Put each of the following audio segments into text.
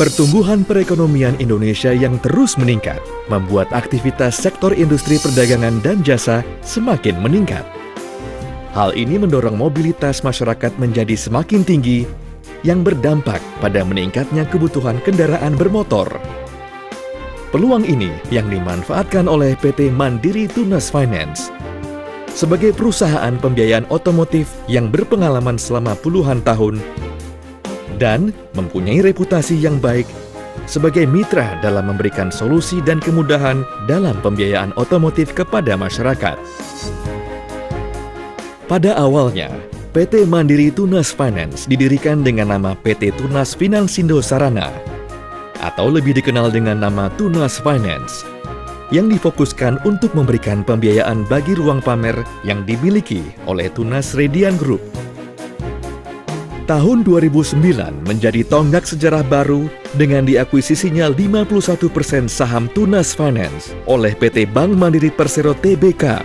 Pertumbuhan perekonomian Indonesia yang terus meningkat membuat aktivitas sektor industri perdagangan dan jasa semakin meningkat. Hal ini mendorong mobilitas masyarakat menjadi semakin tinggi yang berdampak pada meningkatnya kebutuhan kendaraan bermotor. Peluang ini yang dimanfaatkan oleh PT Mandiri Tunas Finance sebagai perusahaan pembiayaan otomotif yang berpengalaman selama puluhan tahun dan mempunyai reputasi yang baik sebagai mitra dalam memberikan solusi dan kemudahan dalam pembiayaan otomotif kepada masyarakat. Pada awalnya, PT Mandiri Tunas Finance didirikan dengan nama PT Tunas Finansindo Sarana atau lebih dikenal dengan nama Tunas Finance yang difokuskan untuk memberikan pembiayaan bagi ruang pamer yang dimiliki oleh Tunas Radian Group. Tahun 2009 menjadi tonggak sejarah baru dengan diakuisisinya 51% saham Tunas Finance oleh PT Bank Mandiri Persero Tbk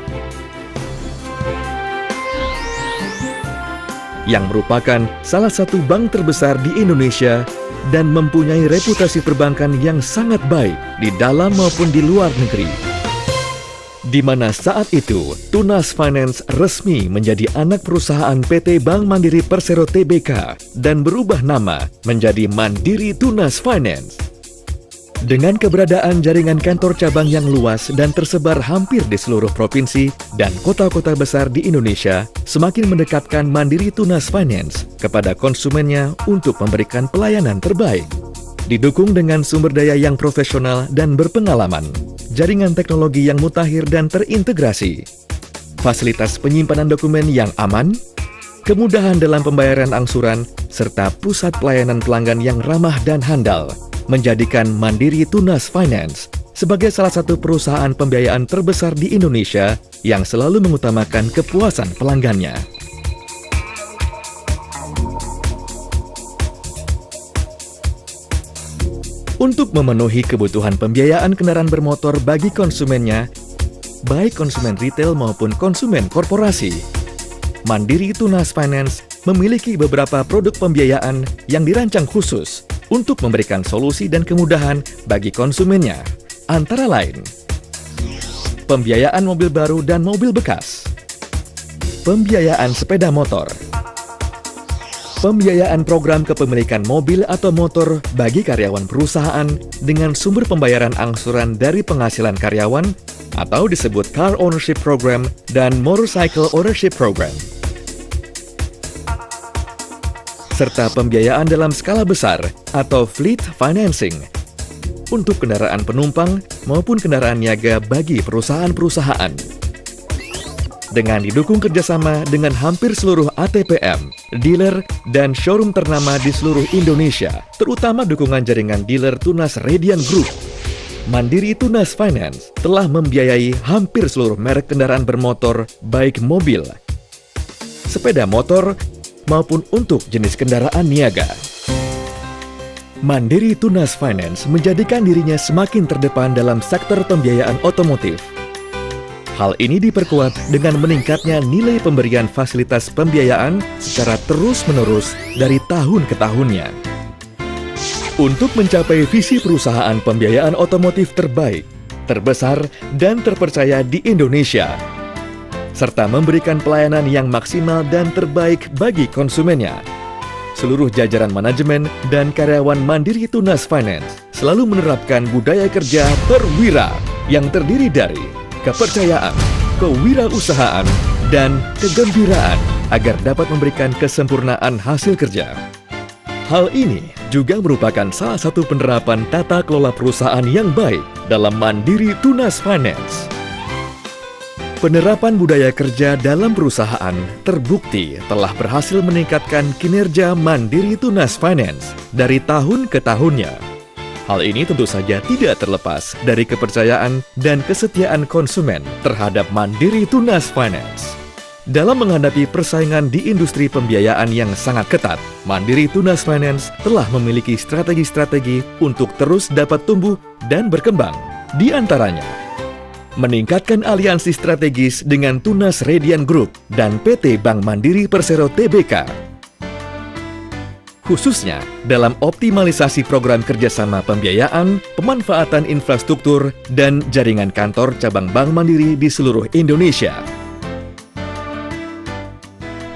yang merupakan salah satu bank terbesar di Indonesia dan mempunyai reputasi perbankan yang sangat baik di dalam maupun di luar negeri. Di mana saat itu, Tunas Finance resmi menjadi anak perusahaan PT Bank Mandiri Persero Tbk dan berubah nama menjadi Mandiri Tunas Finance. Dengan keberadaan jaringan kantor cabang yang luas dan tersebar hampir di seluruh provinsi dan kota-kota besar di Indonesia, semakin mendekatkan Mandiri Tunas Finance kepada konsumennya untuk memberikan pelayanan terbaik. Didukung dengan sumber daya yang profesional dan berpengalaman, jaringan teknologi yang mutakhir dan terintegrasi, fasilitas penyimpanan dokumen yang aman, kemudahan dalam pembayaran angsuran, serta pusat pelayanan pelanggan yang ramah dan handal, menjadikan Mandiri Tunas Finance sebagai salah satu perusahaan pembiayaan terbesar di Indonesia yang selalu mengutamakan kepuasan pelanggannya. Untuk memenuhi kebutuhan pembiayaan kendaraan bermotor bagi konsumennya, baik konsumen retail maupun konsumen korporasi, Mandiri Tunas Finance memiliki beberapa produk pembiayaan yang dirancang khusus untuk memberikan solusi dan kemudahan bagi konsumennya, antara lain pembiayaan mobil baru dan mobil bekas, pembiayaan sepeda motor, pembiayaan program kepemilikan mobil atau motor bagi karyawan perusahaan dengan sumber pembayaran angsuran dari penghasilan karyawan atau disebut Car Ownership Program dan Motorcycle Ownership Program, serta pembiayaan dalam skala besar atau Fleet Financing untuk kendaraan penumpang maupun kendaraan niaga bagi perusahaan-perusahaan. Dengan didukung kerjasama dengan hampir seluruh ATPM, dealer, dan showroom ternama di seluruh Indonesia, terutama dukungan jaringan dealer Tunas Radian Group, Mandiri Tunas Finance telah membiayai hampir seluruh merek kendaraan bermotor, baik mobil, sepeda motor, maupun untuk jenis kendaraan niaga. Mandiri Tunas Finance menjadikan dirinya semakin terdepan dalam sektor pembiayaan otomotif. Hal ini diperkuat dengan meningkatnya nilai pemberian fasilitas pembiayaan secara terus-menerus dari tahun ke tahunnya. Untuk mencapai visi perusahaan pembiayaan otomotif terbaik, terbesar, dan terpercaya di Indonesia, serta memberikan pelayanan yang maksimal dan terbaik bagi konsumennya, seluruh jajaran manajemen dan karyawan Mandiri Tunas Finance selalu menerapkan budaya kerja perwira yang terdiri dari kepercayaan, kewirausahaan, dan kegembiraan agar dapat memberikan kesempurnaan hasil kerja. Hal ini juga merupakan salah satu penerapan tata kelola perusahaan yang baik dalam Mandiri Tunas Finance. Penerapan budaya kerja dalam perusahaan terbukti telah berhasil meningkatkan kinerja Mandiri Tunas Finance dari tahun ke tahunnya. Hal ini tentu saja tidak terlepas dari kepercayaan dan kesetiaan konsumen terhadap Mandiri Tunas Finance. Dalam menghadapi persaingan di industri pembiayaan yang sangat ketat, Mandiri Tunas Finance telah memiliki strategi-strategi untuk terus dapat tumbuh dan berkembang. Di antaranya, meningkatkan aliansi strategis dengan Tunas Radian Group dan PT Bank Mandiri Persero Tbk. khususnya dalam optimalisasi program kerjasama pembiayaan, pemanfaatan infrastruktur, dan jaringan kantor cabang Bank Mandiri di seluruh Indonesia.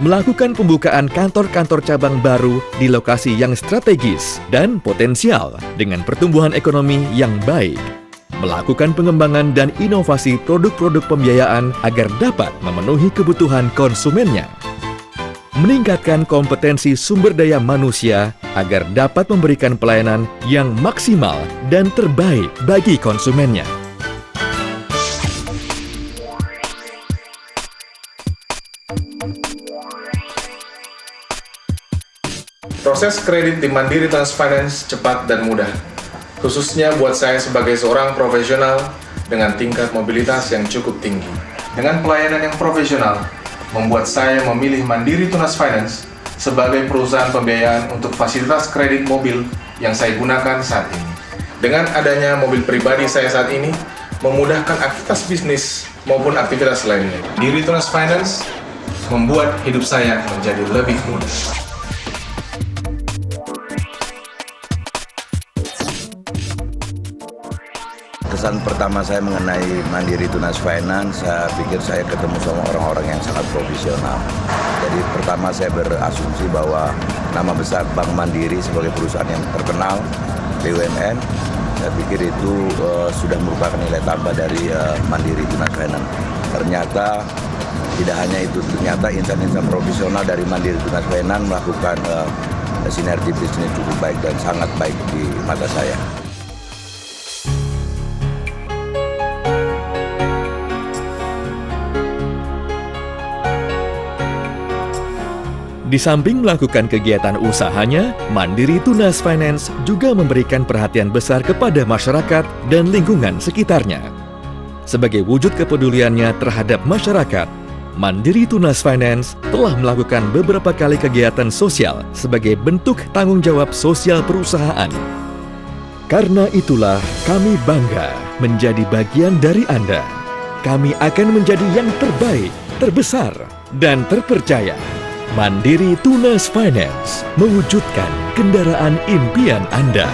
Melakukan pembukaan kantor-kantor cabang baru di lokasi yang strategis dan potensial dengan pertumbuhan ekonomi yang baik. Melakukan pengembangan dan inovasi produk-produk pembiayaan agar dapat memenuhi kebutuhan konsumennya. Meningkatkan kompetensi sumber daya manusia agar dapat memberikan pelayanan yang maksimal dan terbaik bagi konsumennya. Proses kredit di Mandiri Tunas Finance cepat dan mudah, khususnya buat saya sebagai seorang profesional dengan tingkat mobilitas yang cukup tinggi. Dengan pelayanan yang profesional, membuat saya memilih Mandiri Tunas Finance sebagai perusahaan pembiayaan untuk fasilitas kredit mobil yang saya gunakan saat ini. Dengan adanya mobil pribadi saya saat ini, memudahkan aktivitas bisnis maupun aktivitas lainnya. Mandiri Tunas Finance membuat hidup saya menjadi lebih mudah. Kesan pertama saya mengenai Mandiri Tunas Finance, saya pikir saya ketemu sama orang-orang yang sangat profesional. Jadi pertama saya berasumsi bahwa nama besar Bank Mandiri sebagai perusahaan yang terkenal, BUMN, saya pikir itu sudah merupakan nilai tambah dari Mandiri Tunas Finance. Ternyata tidak hanya itu, ternyata insan-insan profesional dari Mandiri Tunas Finance melakukan sinergi bisnis cukup baik dan sangat baik di mata saya. Di samping melakukan kegiatan usahanya, Mandiri Tunas Finance juga memberikan perhatian besar kepada masyarakat dan lingkungan sekitarnya. Sebagai wujud kepeduliannya terhadap masyarakat, Mandiri Tunas Finance telah melakukan beberapa kali kegiatan sosial sebagai bentuk tanggung jawab sosial perusahaan. Karena itulah kami bangga menjadi bagian dari Anda. Kami akan menjadi yang terbaik, terbesar, dan terpercaya. Mandiri Tunas Finance mewujudkan kendaraan impian Anda.